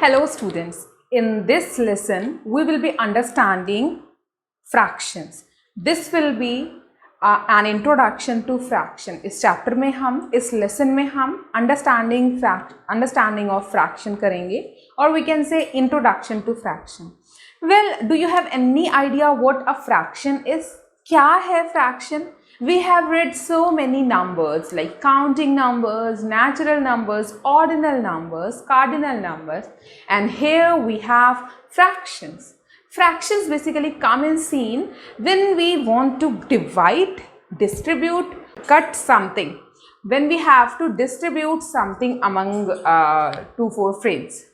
Hello students, in this lesson we will be understanding fractions. This will be an introduction to fraction. इस chapter में हम, इस lesson में हम understanding of fraction करेंगे, or we can say introduction to fraction. Well, do you have any idea what a fraction is? क्या है fraction? We have read so many numbers like counting numbers, natural numbers, ordinal numbers, cardinal numbers, and here we have fractions. Fractions basically come in scene when we want to divide, distribute, cut something. When we have to distribute something among 2-4 friends,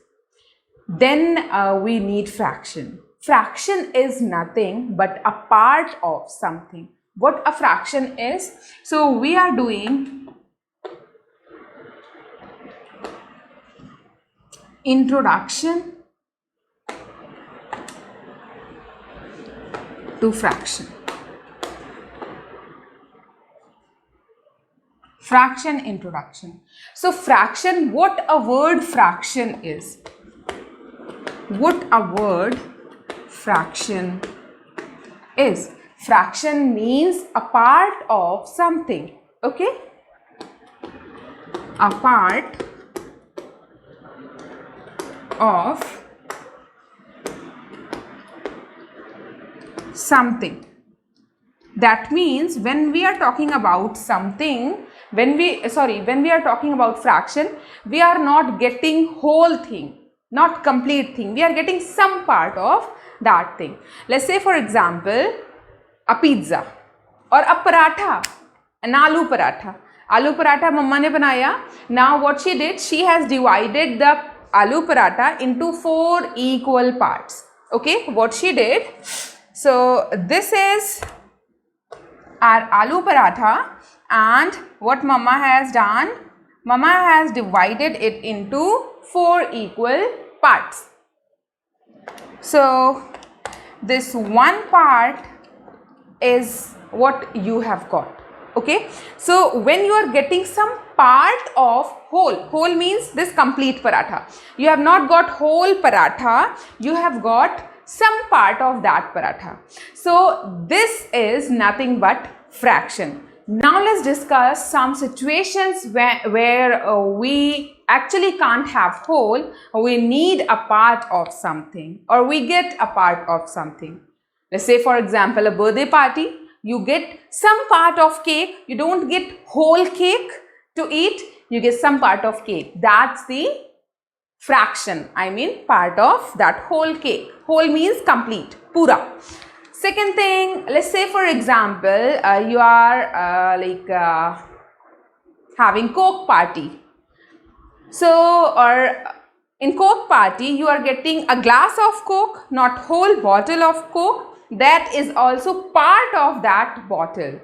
then we need fraction. Fraction is nothing but a part of something. What a fraction is? So we are doing introduction to fraction. Fraction introduction. So fraction, what a word fraction is. What a word fraction is. Fraction means a part of something, okay? A part of something. That means when we are talking about something, when we are talking about fraction, we are not getting whole thing, not complete thing. We are getting some part of that thing. Let's say for example, a pizza or a paratha, an aloo paratha. Aloo paratha mama ne banaya. Now what she did, she has divided the aloo paratha into 4 equal parts. Okay, what she did. So this is our aloo paratha, and what mama has done, mama has divided it into 4 equal parts. So this one part is what you have got, okay? So when you are getting some part of whole means this complete paratha. You have not got whole paratha, you have got some part of that paratha. So this is nothing but fraction. Now let's discuss some situations where we actually can't have whole, we need a part of something, or we get a part of something. Let's say for example a birthday party, you get some part of cake, you don't get whole cake to eat, you get some part of cake. That's the fraction, I mean part of that whole cake. Whole means complete, pura. Second thing, let's say for example you are having Coke party. So or in Coke party you are getting a glass of Coke, not whole bottle of Coke. That is also part of that bottle.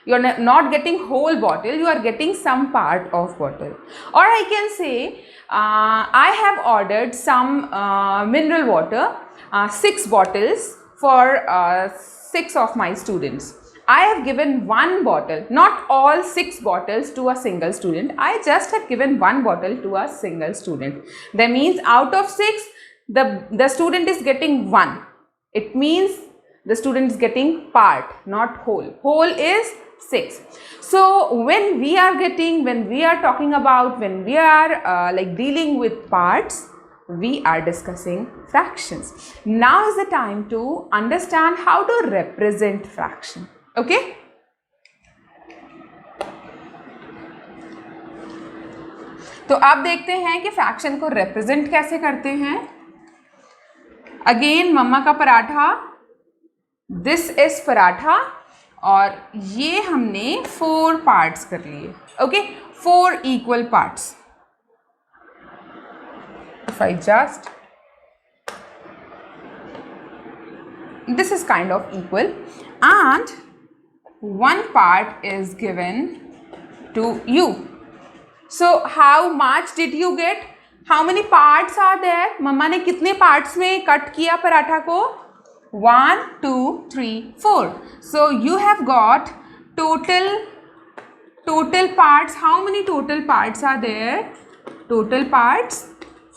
You are not getting whole bottle, you are getting some part of bottle. Or I can say I have ordered some mineral water, 6 bottles for 6 of my students. I have given 1 bottle, not all 6 bottles to a single student. I just have given 1 bottle to a single student. That means out of 6, the student is getting 1. It means the student is getting part, not whole. Whole is 6. So when we are talking about, when we are dealing with parts, we are discussing fractions. Now is the time to understand how to represent fraction. Okay? तो अब देखते हैं कि fraction को represent कैसे करते हैं. Again मम्मा का पराठा, दिस इज पराठा, और ये हमने 4 पार्ट्स कर लिए. Okay, 4 equal parts. If I just, this is kind of equal, and 1 part is given to you. So how much did you get? How many parts are there? मम्मा ने कितने parts में cut किया पराठा को? 1, 2, 3, 4. So you have got total parts. How many total parts are there? Total parts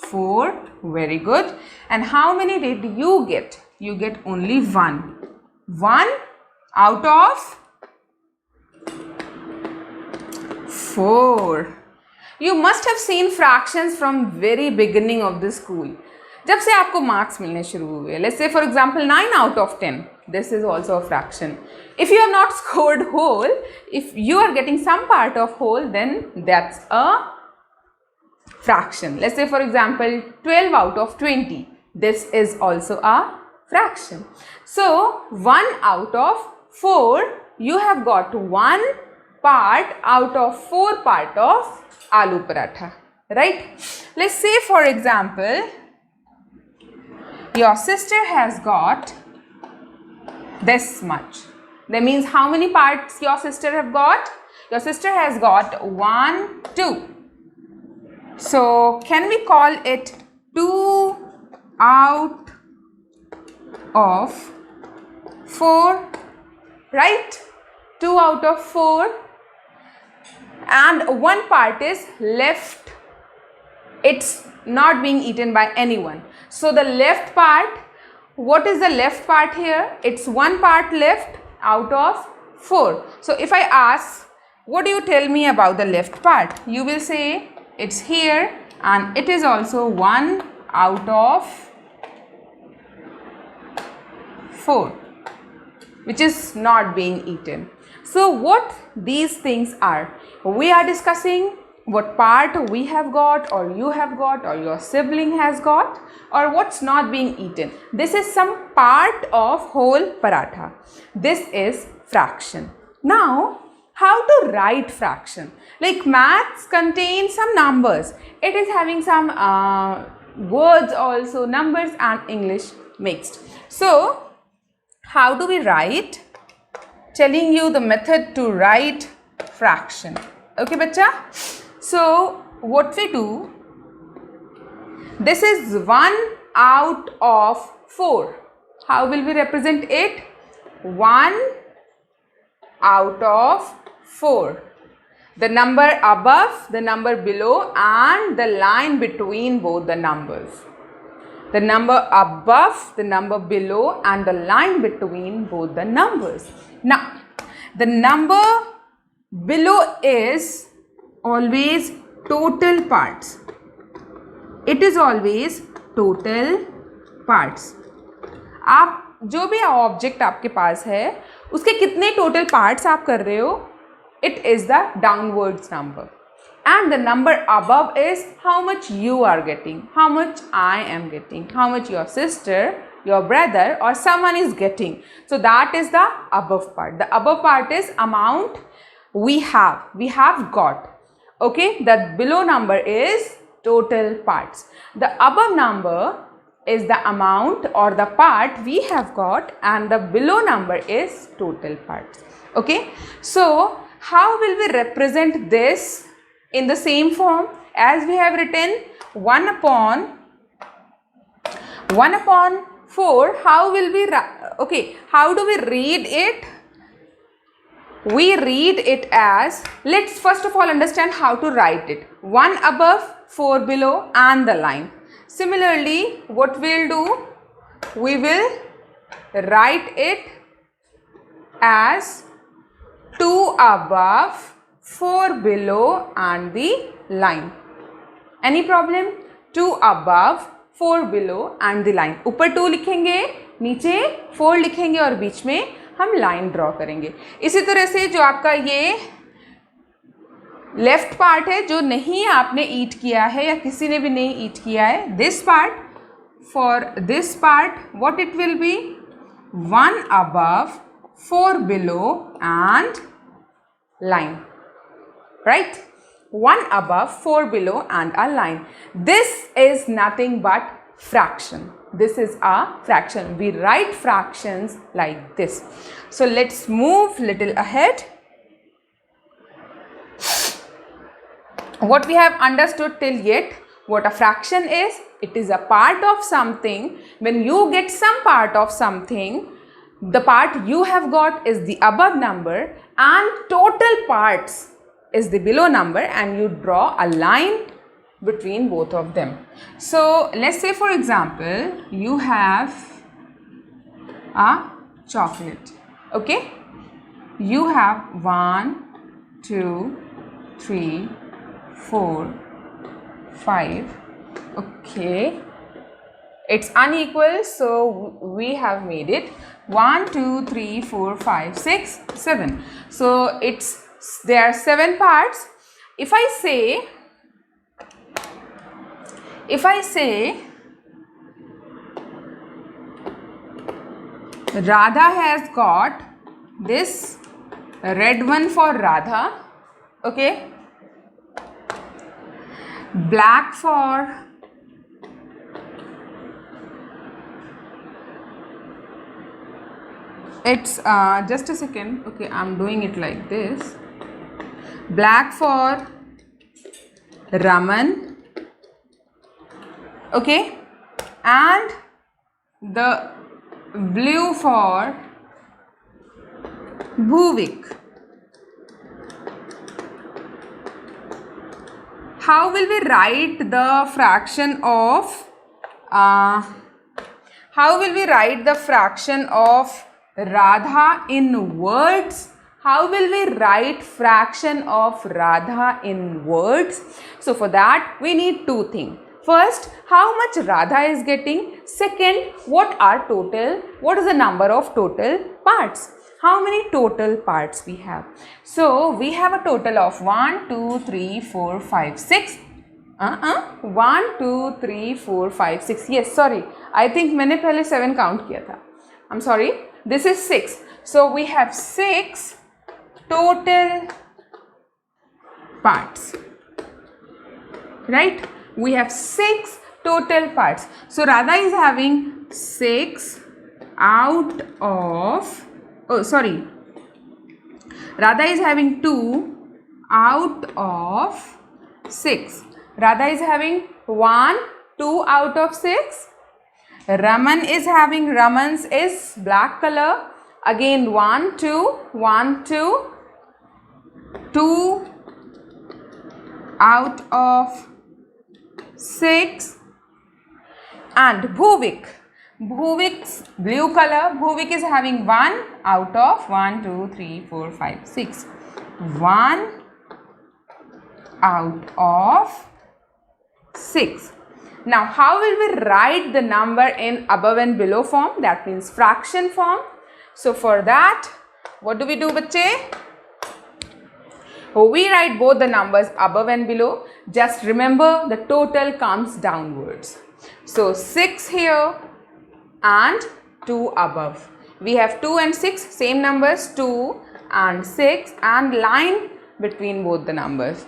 4. Very good. And how many did you get? You get only 1. 1 out of 4. You must have seen fractions from very beginning of the school. जब से आपको marks मिलने शुरू हुए. Let's say for example 9 out of 10. This is also a fraction. If you have not scored whole, if you are getting some part of whole, then that's a fraction. Let's say for example 12 out of 20. This is also a fraction. So 1 out of 4, you have got 1 part out of 4 part of aloo paratha, right? Let's say for example your sister has got this much. That means how many parts your sister have got? Your sister has got 1, 2. So can we call it 2 out of 4, right? 2 out of 4, and 1 part is left. It's not being eaten by anyone. So the left part, what is the left part here? It's 1 part left out of 4. So if I ask, what do you tell me about the left part? You will say it's here, and it is also 1 out of 4, which is not being eaten. So what these things are? We are discussing what part we have got, or you have got, or your sibling has got, or what's not being eaten. This is some part of whole paratha. This is fraction. Now, how to write fraction? Like maths contains some numbers. It is having some words also, numbers and English mixed. So, how do we write? Telling you the method to write fraction. Okay, bacha? So, what we do, this is 1 out of 4. How will we represent it? 1 out of 4. The number above, the number below, and the line between both the numbers. The number above, the number below, and the line between both the numbers. Now, the number below is always total parts. It is always total parts. आप जो भी object आपके पास है उसके कितने total parts आप कर रहे हो, it is the downwards number, and the number above is how much you are getting, how much I am getting, how much your sister, your brother or someone is getting. So that is the above part. The above part is amount we have got. Okay, the below number is total parts. The above number is the amount or the part we have got, and the below number is total parts. Okay, so how will we represent this in the same form as we have written 1 upon 4? How will we, okay, how do we read it? We read it as, let's first of all understand how to write it. 1 above, 4 below, and the line. Similarly, what we'll do, we will write it as 2 above, 4 below, and the line. Any problem? 2 above, 4 below, and the line. ऊपर 2 लिखेंगे, नीचे 4 लिखेंगे, और बीच में हम line draw करेंगे. इसी तरह से जो आपका ये लेफ्ट पार्ट है, जो नहीं आपने ईट किया है या किसी ने भी नहीं ईट किया है, this part, for this part what it will be 1 above, 4 below, and line, right? 1 above, 4 below, and a line. This is nothing but fraction. This is a fraction. We write fractions like this. So let's move little ahead. What we have understood till yet, what a fraction is, it is a part of something. When you get some part of something, the part you have got is the above number and total parts is the below number, and you draw a line between both of them. So let's say, for example, you have a chocolate. Okay, you have 1, 2, 3, 4, 5. Okay, it's unequal, so we have made it 1, 2, 3, 4, 5, 6, 7. So there are 7 parts. If I say Radha has got this red one for Radha, okay, black for it's just a second, okay, I'm doing it like this, black for Raman, okay, and the blue for Bhuvik. How will we write the fraction of Radha in words? How will we write fraction of Radha in words? So for that we need 2 things. First, how much Radha is getting. Second, what is the number of total parts? How many total parts we have? So we have a total of 1, 2, 3, 4, 5, 6. 1, 2, 3, 4, 5, 6. Yes, sorry. I think मैंने पहले 7 count किया था. I'm sorry. This is 6. So we have 6 total parts. Right? We have 6 total parts. So Radha is having 6 out of, Radha is having 2 out of 6. Radha is having 1, 2 out of 6. Raman is having, Raman's is black color. Again 1, 2, 1, 2, 2 out of 6. And Bhuvik's blue color. Bhuvik is having 1 out of 1, 2, 3, 4, 5, 6. 1 out of 6. Now, how will we write the number in above and below form? That means fraction form. So, for that, what do we do, bache? We write both the numbers above and below. Just remember the total comes downwards. So, 6 here and 2 above. We have 2 and 6, same numbers, 2 and 6, and line between both the numbers.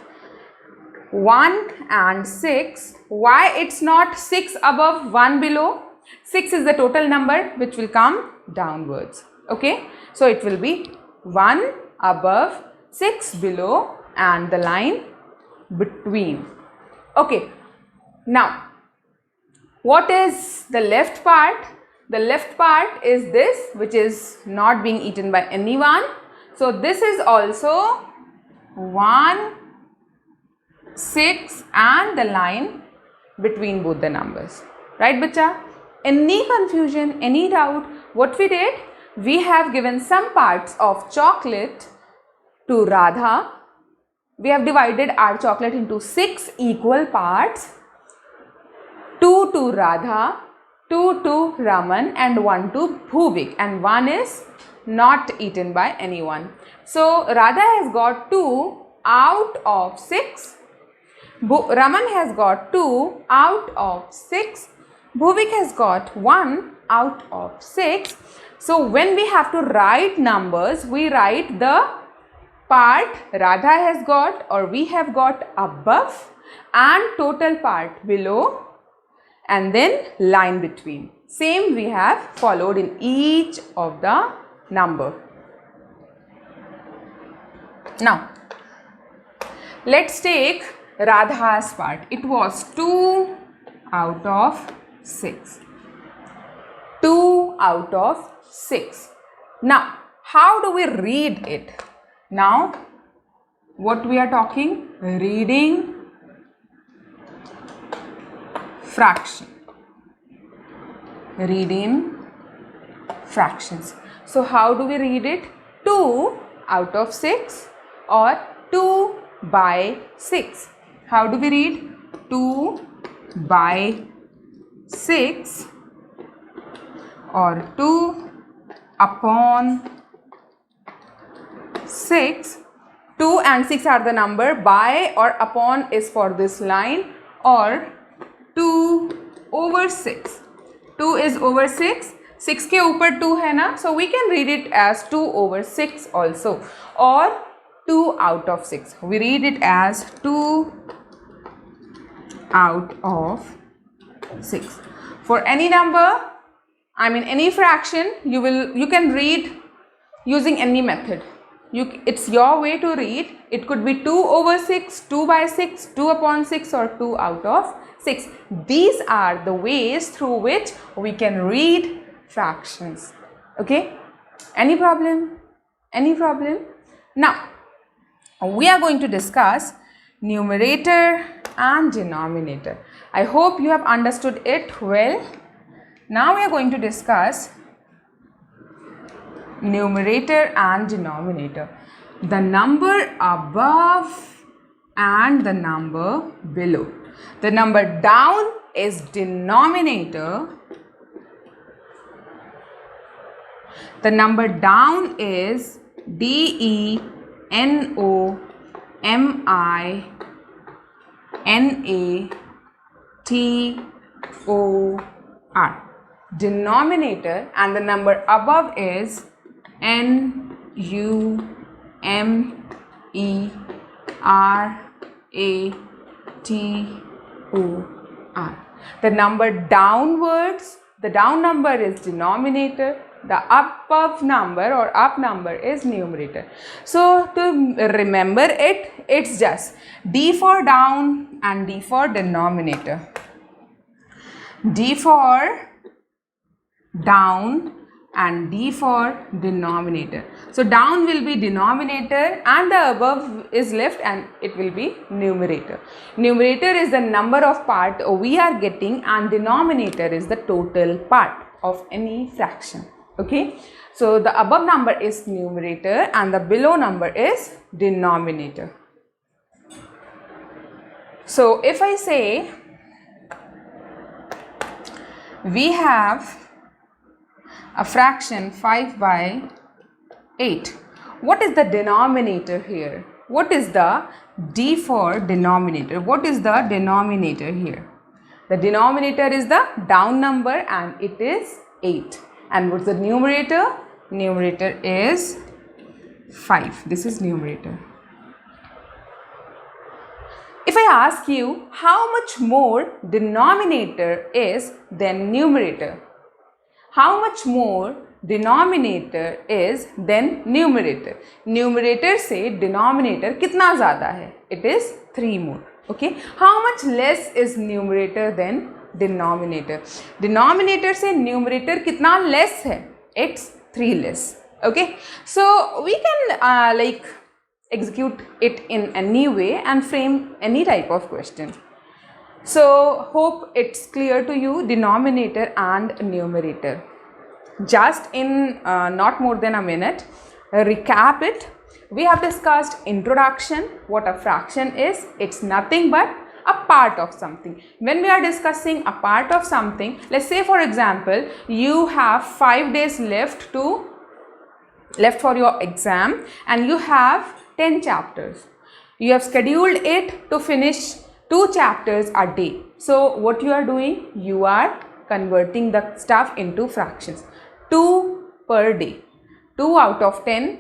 1 and 6. Why it's not 6 above, 1 below? 6 is the total number which will come downwards. Okay. So, it will be 1 above, 6 below, and the line between. Okay. Now, what is the left part? The left part is this, which is not being eaten by anyone. So, this is also 1, 6 and the line between both the numbers. Right, bacha? Any confusion, any doubt? What we did? We have given some parts of chocolate to Radha. We have divided our chocolate into 6 equal parts. 2 to Radha, 2 to Raman, and 1 to Bhuvik, and 1 is not eaten by anyone. So, Radha has got 2 out of 6. Raman has got 2 out of 6. Bhuvik has got 1 out of 6. So, when we have to write numbers, we write the part Radha has got or we have got above and total part below, and then line between. Same we have followed in each of the number. Now, let's take Radha's part. It was 2 out of 6. 2 out of 6. Now, how do we read it? Now, what we are talking? Reading fraction. Read in fractions. So how do we read it? 2 out of 6 or 2 by 6. How do we read? 2 by 6 or 2 upon 6. 2 and 6 are the number, by or upon is for this line, or 2 over 6. 2 is over 6. 6 के ऊपर 2 है ना, so we can read it as 2 over 6 also, or 2 out of 6. We read it as 2 out of 6. For any number, I mean any fraction, you can read using any method. It's your way to read. It could be 2 over 6, 2 by 6, 2 upon 6, or 2 out of 6. These are the ways through which we can read fractions. Okay? Any problem? Any problem? Now, we are going to discuss numerator and denominator. I hope you have understood it well. Now we are going to discuss numerator and denominator. The number above and the number below. The number down is denominator. The number down is denominator. Denominator, and the number above is numerator. The number downwards, the down number is denominator. The above number or up number is numerator. So to remember it, it's just D for down and D for denominator. D for down and D for denominator. So down will be denominator and the above is left and it will be numerator. Numerator is the number of part we are getting and denominator is the total part of any fraction. Okay, so the above number is numerator and the below number is denominator. So if I say we have a fraction 5 by 8, what is the denominator here? What is the D for denominator? What is the denominator here? The denominator is the down number and it is 8. And what's the numerator? Numerator is 5. This is numerator. If I ask you how much more denominator is than numerator, how much more denominator is than numerator? Numerator से denominator कितना ज़्यादा है? It is 3 more. Okay. How much less is numerator than denominator? Denominator से numerator कितना less है? It's 3 less. Okay. So we can like execute it in any way and frame any type of question. So hope it's clear to you, denominator and numerator. Just in not more than a minute, recap it. We have discussed introduction, what a fraction is. It's nothing but a part of something. When we are discussing a part of something, let's say for example, you have 5 days left for your exam and you have 10 chapters. You have scheduled it to finish 2 chapters a day. So what you are doing? You are converting the stuff into fractions. 2 per day. 2 out of 10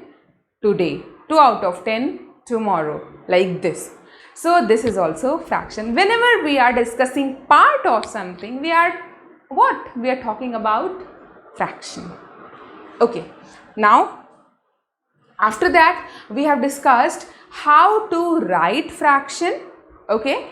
today. 2 out of 10 tomorrow. Like this. So this is also fraction. Whenever we are discussing part of something, we are what? We are talking about fraction. Okay. Now, after that, we have discussed how to write fraction. Okay.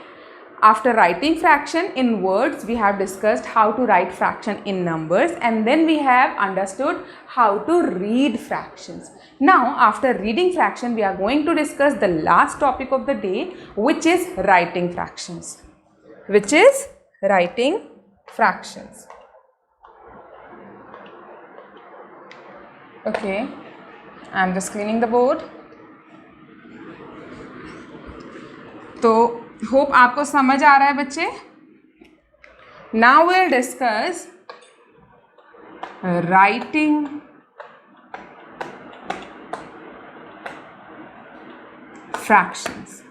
After writing fraction in words, we have discussed how to write fraction in numbers, and then we have understood how to read fractions. Now, after reading fraction, we are going to discuss the last topic of the day, which is writing fractions. Which is writing fractions. Okay, I'm just cleaning the board. तो hope आपको समझ आ रहा है बच्चे. Now we'll discuss writing fractions.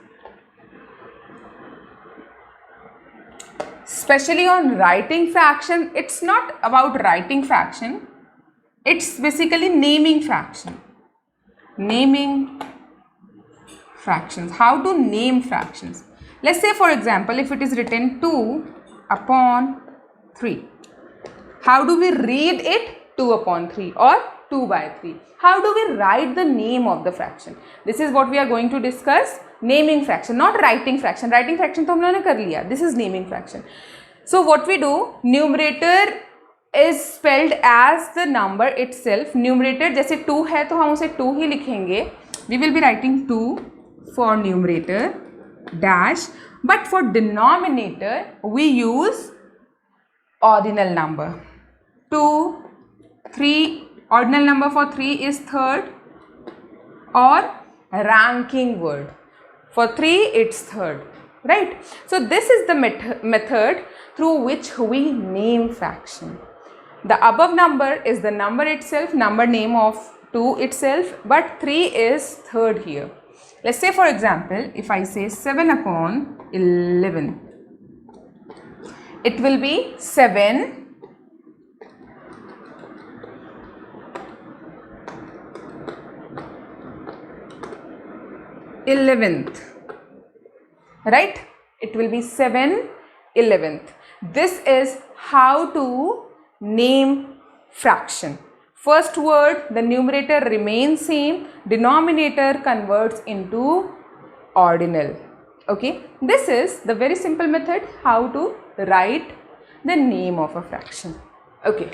Especially on writing fraction, it's not about writing fraction, it's basically naming fraction. Naming fractions. How to name fractions? Let's say, for example, if it is written 2 upon 3. How do we read it? 2 upon 3 or 2 by 3. How do we write the name of the fraction? This is what we are going to discuss. Naming fraction, not writing fraction. Writing fraction तो हम लोगों ने कर लिया. This is naming fraction. So what we do, numerator is spelled as the number itself. Numerator जैसे 2 है तो हम उसे 2 ही लिखेंगे. We will be writing 2 for numerator dash, but for denominator we use ordinal number. 2, 3, ordinal number for 3 is third, or ranking word. For 3 it's third, right? So this is the method through which we name fraction. The above number is the number itself, number name of 2 itself, but 3 is third here. Let's say, for example, if I say 7 upon 11, it will be 7 11th, right? It will be 7 11th. This is how to name fraction. First word, the numerator remains same, denominator converts into ordinal. Okay, this is the very simple method how to write the name of a fraction. Okay.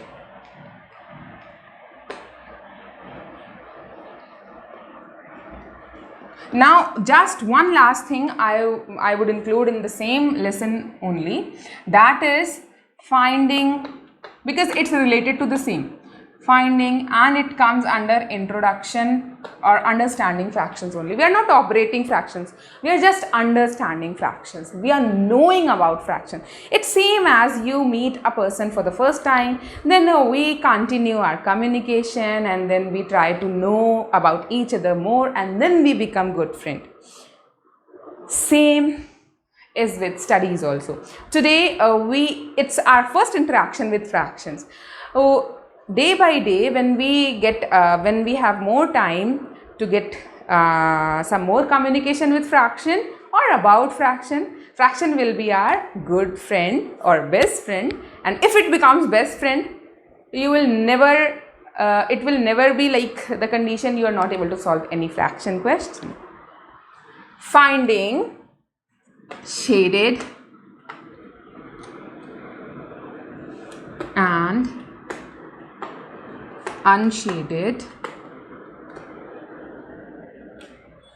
Now just one last thing I would include in the same lesson only, that is finding, because it's related to the same, finding, and it comes under introduction or understanding fractions only. We are not operating fractions, we are just understanding fractions. We are knowing about fraction. It's same as you meet a person for the first time, then we continue our communication and then we try to know about each other more and then we become good friend. Same is with studies also. Today it's our first interaction with fractions. Day by day, when we have more time to get some more communication with fraction or about fraction, fraction will be our good friend or best friend, and if it becomes best friend, you will never it will never be like the condition you are not able to solve any fraction question. Finding shaded and unshaded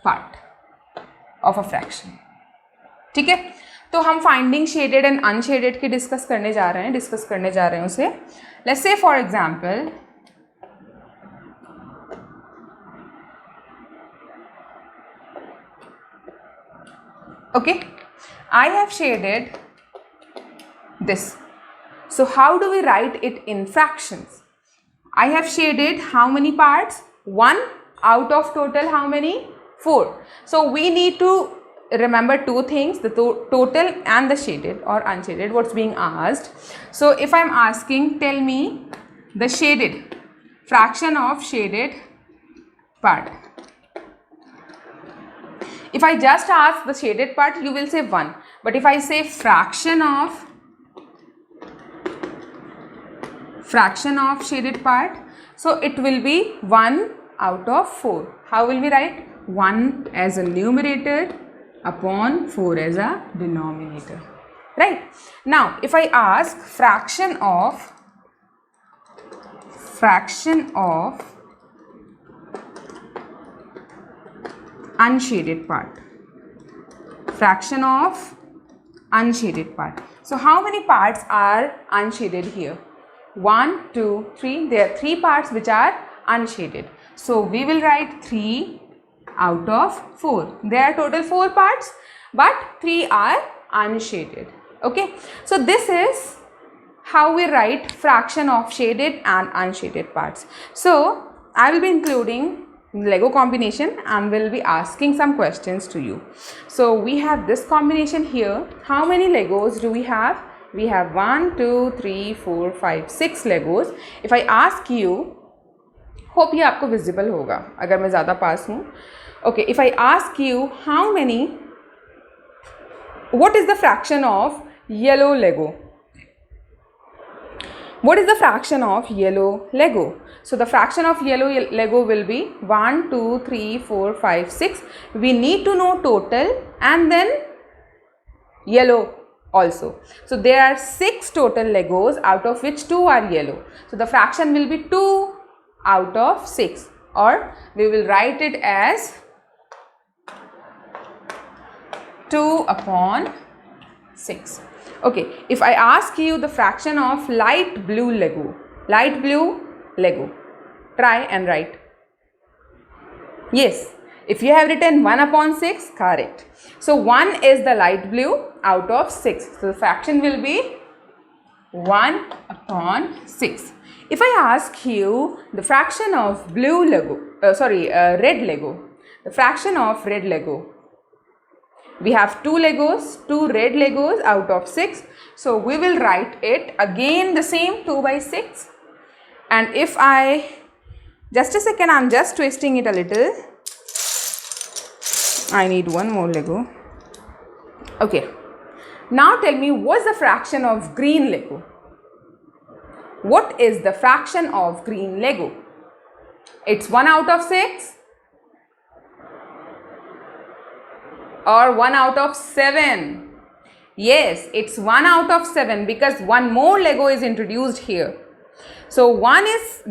part of a fraction. ठीक है, तो हम finding shaded and unshaded की discuss करने जा रहे हैं उसे. Let's say, for example, okay, I have shaded this. So how do we write it in fractions? I have shaded how many parts? 1 out of total how many? 4. So we need to remember two things, the total and the shaded or unshaded, what's being asked. So if I'm asking, tell me the shaded, fraction of shaded part. If I just ask the shaded part, you will say 1. But if I say fraction of shaded part, so it will be 1 out of 4. How will we write? 1 as a numerator upon 4 as a denominator, right? Now if I ask fraction of unshaded part, fraction of unshaded part. So how many parts are unshaded here? 1, 2, 3. There are 3 parts which are unshaded. So we will write 3 out of 4. There are total 4 parts, but 3 are unshaded. Okay. So this is how we write fraction of shaded and unshaded parts. So I will be including Lego combination and will be asking some questions to you. So we have this combination here. How many Legos do we have? We have 1, 2, 3, 4, 5, 6 Legos. If I ask you, hope ये आपको visible होगा अगर मैं ज़्यादा पास हूँ. Okay, if I ask you how many, what is the fraction of yellow Lego? What is the fraction of yellow Lego? So the fraction of yellow Lego will be 1, 2, 3, 4, 5, 6. We need to know total and then yellow also. So there are 6 total Legos, out of which 2 are yellow. So the fraction will be 2 out of 6, or we will write it as 2 upon 6. Okay, if I ask you the fraction of light blue Lego, try and write. Yes, if you have written 1 upon 6, correct. So 1 is the light blue out of 6. So the fraction will be 1 upon 6. If I ask you the fraction of red Lego, the fraction of red Lego, we have 2 Legos, 2 red Legos out of 6. So we will write it again the same 2 by 6. And if I, just a second, I'm just twisting it a little. I need one more Lego. Okay. Now tell me, what's the fraction of green Lego? What is the fraction of green Lego? It's 1 out of 6 or 1 out of 7? Yes, it's 1 out of 7 because one more Lego is introduced here. So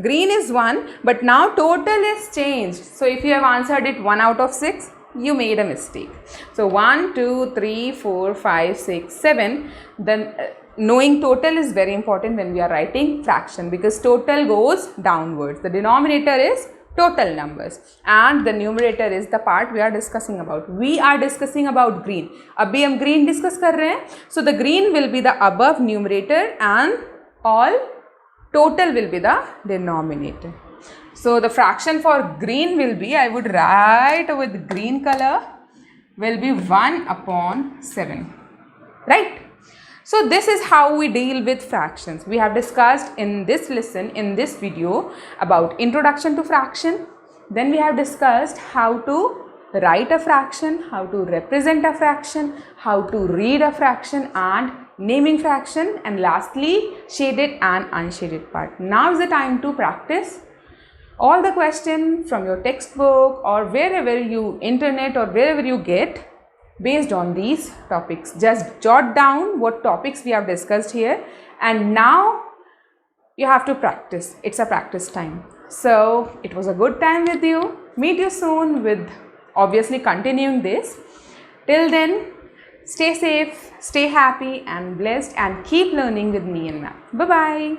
green is 1, but now total is changed. So if you have answered it 1 out of 6, you made a mistake. So 1, 2, 3, 4, 5, 6, 7. Then knowing total is very important when we are writing fraction, because total goes downwards. The denominator is total numbers and the numerator is the part we are discussing about. We are discussing about green. अभी हम green discuss कर रहे हैं. So the green will be the above numerator and all total will be the denominator. So the fraction for green will be, I would write with green color, will be 1 upon 7. Right? So this is how we deal with fractions. We have discussed in this lesson, in this video, about introduction to fraction. Then we have discussed how to write a fraction, how to represent a fraction, how to read a fraction and naming fraction, and lastly shaded and unshaded part. Now is the time to practice all the questions from your textbook or wherever you internet or wherever you get based on these topics. Just jot down what topics we have discussed here, and now you have to practice. It's a practice time. So it was a good time with you. Meet you soon with obviously continuing this. Till then, stay safe, stay happy and blessed, and keep learning with me and math. Bye bye.